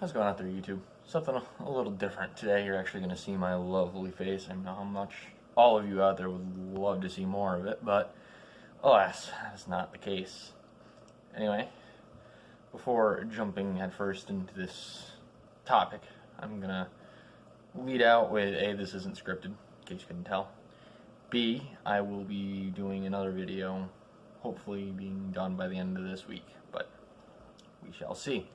How's it going out there, YouTube? Something a little different today. You're actually going to see my lovely face. I know how much all of you out there would love to see more of it, but alas, that's not the case. Anyway, before jumping headfirst into this topic, I'm going to lead out with A, this isn't scripted, in case you couldn't tell. B, I will be doing another video, hopefully being done by the end of this week, but we shall see.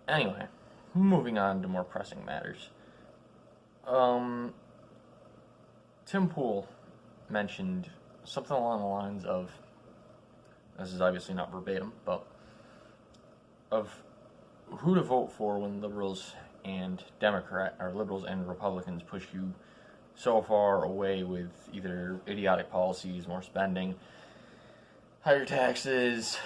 Anyway, moving on to more pressing matters. Tim Pool mentioned something along the lines of, this is obviously not verbatim, but of who to vote for when liberals and liberals and Republicans push you so far away with either idiotic policies, more spending, higher taxes,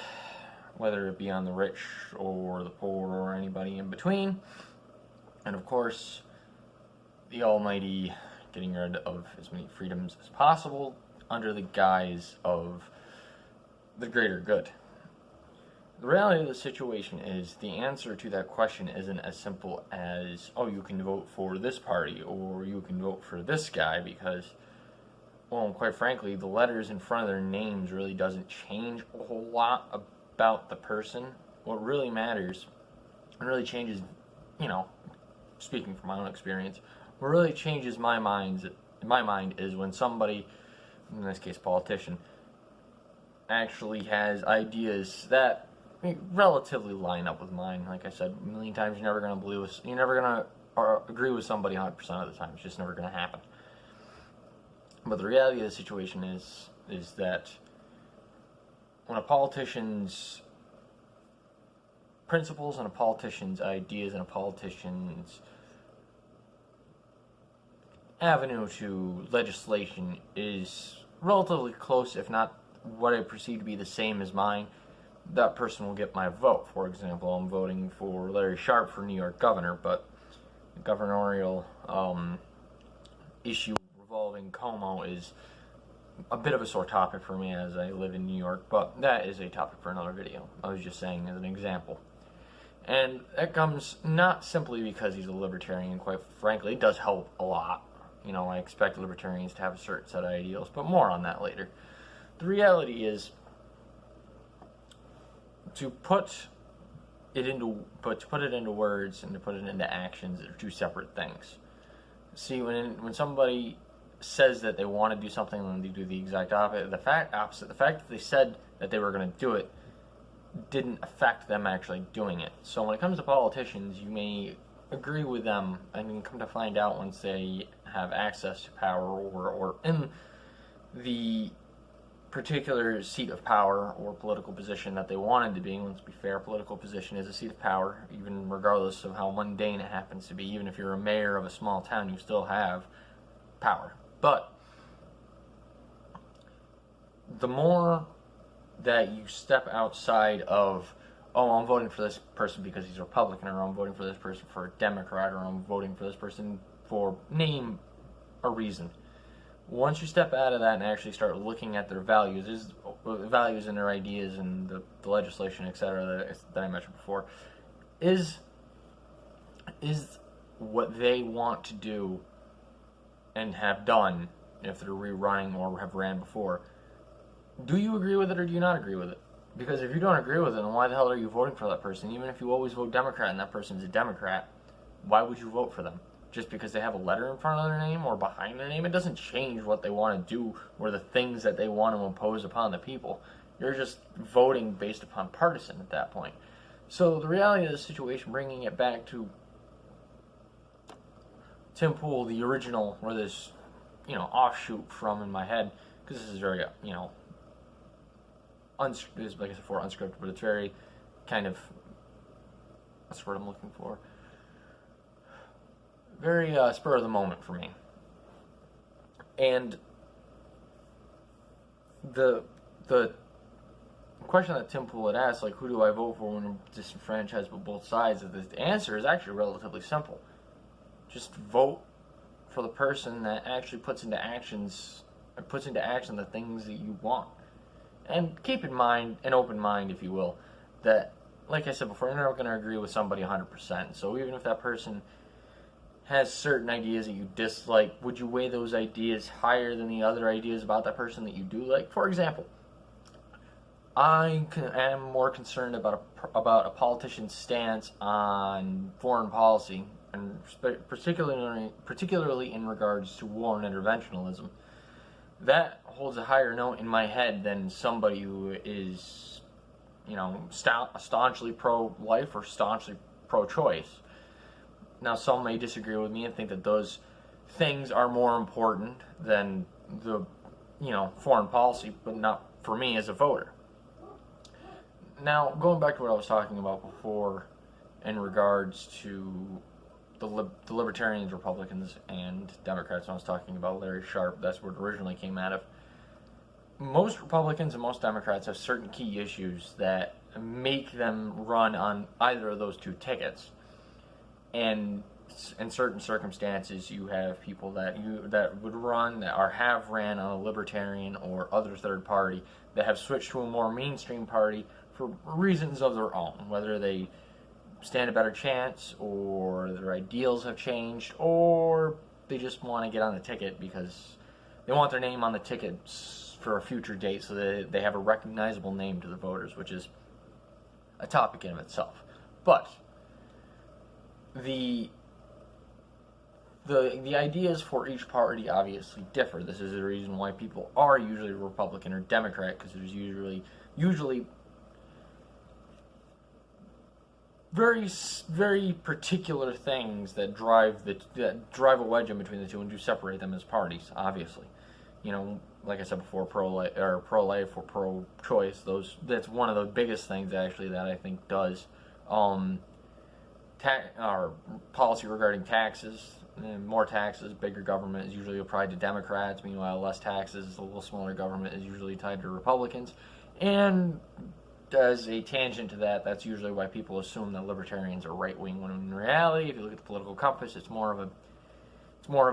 whether it be on the rich or the poor or anybody in between, and of course the almighty getting rid of as many freedoms as possible under the guise of the greater good. The reality of the situation is the answer to that question isn't as simple as, oh, you can vote for this party or you can vote for this guy, because, well, quite frankly, the letters in front of their names really doesn't change a whole lot about the person. What really matters, and really changes, speaking from my own experience, what really changes my mind is when somebody, in this case politician, actually has ideas that relatively line up with mine. Like I said a million times, you're never going to agree with somebody 100% of the time. It's just never going to happen. But the reality of the situation is that when a politician's principles and a politician's ideas and a politician's avenue to legislation is relatively close, if not what I perceive to be the same as mine, that person will get my vote. For example, I'm voting for Larry Sharpe for New York governor, but the governorial issue revolving Como is a bit of a sore topic for me as I live in New York, but that is a topic for another video. I was just saying as an example. And that comes not simply because he's a libertarian, quite frankly. It does help a lot. I expect libertarians to have a certain set of ideals, but more on that later. The reality is, to put it into words and to put it into actions are two separate things. See, when somebody says that they want to do something and they do the exact opposite, the fact that they said that they were going to do it didn't affect them actually doing it. So when it comes to politicians, you may agree with them, and you come to find out once they have access to power or in the particular seat of power or political position that they wanted to be in. Let's be fair, political position is a seat of power, even regardless of how mundane it happens to be. Even if you're a mayor of a small town, you still have power. But the more that you step outside of, oh, I'm voting for this person because he's a Republican, or I'm voting for this person for a Democrat, or I'm voting for this person for name a reason. Once you step out of that and actually start looking at their values and their ideas and the legislation, etc., that I mentioned before, is what they want to do and have done, if they're rerunning or have ran before, do you agree with it or do you not agree with it? Because if you don't agree with it, then why the hell are you voting for that person? Even if you always vote Democrat and that person's a Democrat, why would you vote for them? Just because they have a letter in front of their name or behind their name? It doesn't change what they want to do or the things that they want to impose upon the people. You're just voting based upon partisan at that point. So the reality of the situation, bringing it back to Tim Pool, the original, or this, offshoot from in my head, because this is very, like I said before, unscripted, but it's very kind of, what's the word I'm looking for? Very spur of the moment for me. And the question that Tim Pool had asked, like, who do I vote for when I'm disenfranchised with both sides, the answer is actually relatively simple. Just vote for the person that actually puts into action the things that you want. And keep in mind, an open mind, if you will, that like I said before, you're never going to agree with somebody 100%. So even if that person has certain ideas that you dislike, would you weigh those ideas higher than the other ideas about that person that you do like? For example, I am more concerned about a politician's stance on foreign policy, and particularly in regards to war and interventionism. That holds a higher note in my head than somebody who is, staunchly pro-life or staunchly pro-choice. Now, some may disagree with me and think that those things are more important than the, foreign policy, but not for me as a voter. Now, going back to what I was talking about before in regards to the Libertarians, Republicans, and Democrats, when I was talking about Larry Sharpe, that's where it originally came out of. Most Republicans and most Democrats have certain key issues that make them run on either of those two tickets. And in certain circumstances, you have people that would run or have ran on a libertarian or other third party that have switched to a more mainstream party for reasons of their own, whether they stand a better chance or their ideals have changed or they just want to get on the ticket because they want their name on the ticket for a future date so that they have a recognizable name to the voters, which is a topic in of itself. But the ideas for each party obviously differ. This is the reason why people are usually Republican or Democrat, because there's usually very, very particular things that drive a wedge in between the two and do separate them as parties. Obviously, like I said before, pro-life or pro-choice. That's one of the biggest things actually that I think does. Our policy regarding taxes, and more taxes, bigger government is usually applied to Democrats. Meanwhile, less taxes, a little smaller government is usually tied to Republicans. And as a tangent to that, that's usually why people assume that libertarians are right-wing, when in reality, if you look at the political compass, it's more of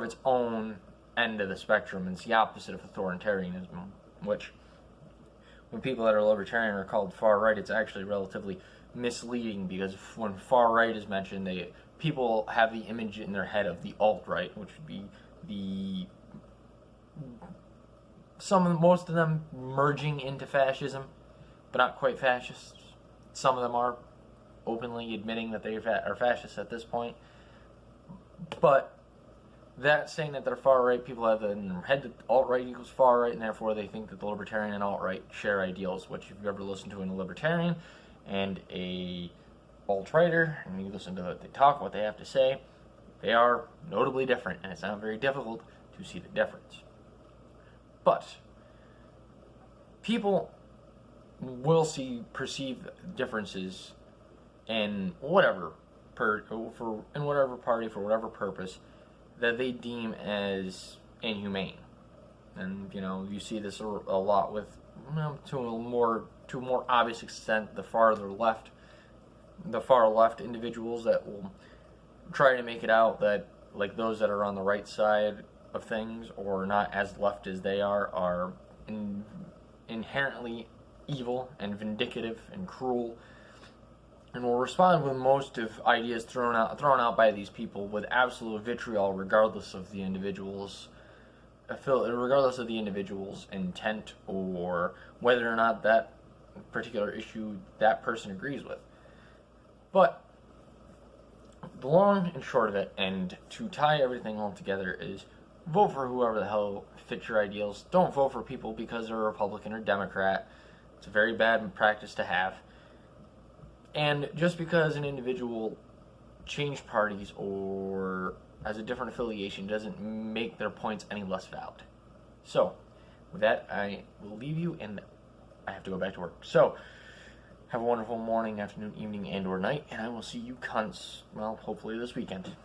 its own end of the spectrum. It's the opposite of authoritarianism, which when people that are libertarian are called far right, it's actually relatively misleading, because when far right is mentioned, people have the image in their head of the alt-right, which would be most of them merging into fascism, but not quite fascists. Some of them are openly admitting that they are fascists at this point. But that saying that they're far right, people have in their head that alt-right equals far right, and therefore they think that the libertarian and alt-right share ideals, which if you've ever listened to a libertarian and a alt-righter, and you listen to what they talk, what they have to say, they are notably different, and it's not very difficult to see the difference. But people will perceive differences in whatever party for whatever purpose that they deem as inhumane. And you see this a lot with to a more obvious extent the far left individuals that will try to make it out that, like, those that are on the right side of things or not as left as they are inherently evil and vindictive and cruel, and will respond with most of ideas thrown out by these people with absolute vitriol, regardless of the individual's intent or whether or not that particular issue that person agrees with. But the long and short of it, and to tie everything all together, is vote for whoever the hell fits your ideals. Don't vote for people because they're a Republican or Democrat. It's a very bad practice to have. And just because an individual changed parties or has a different affiliation doesn't make their points any less valid. So, with that, I will leave you, and I have to go back to work. So, have a wonderful morning, afternoon, evening, and or night, and I will see you cunts, well, hopefully this weekend.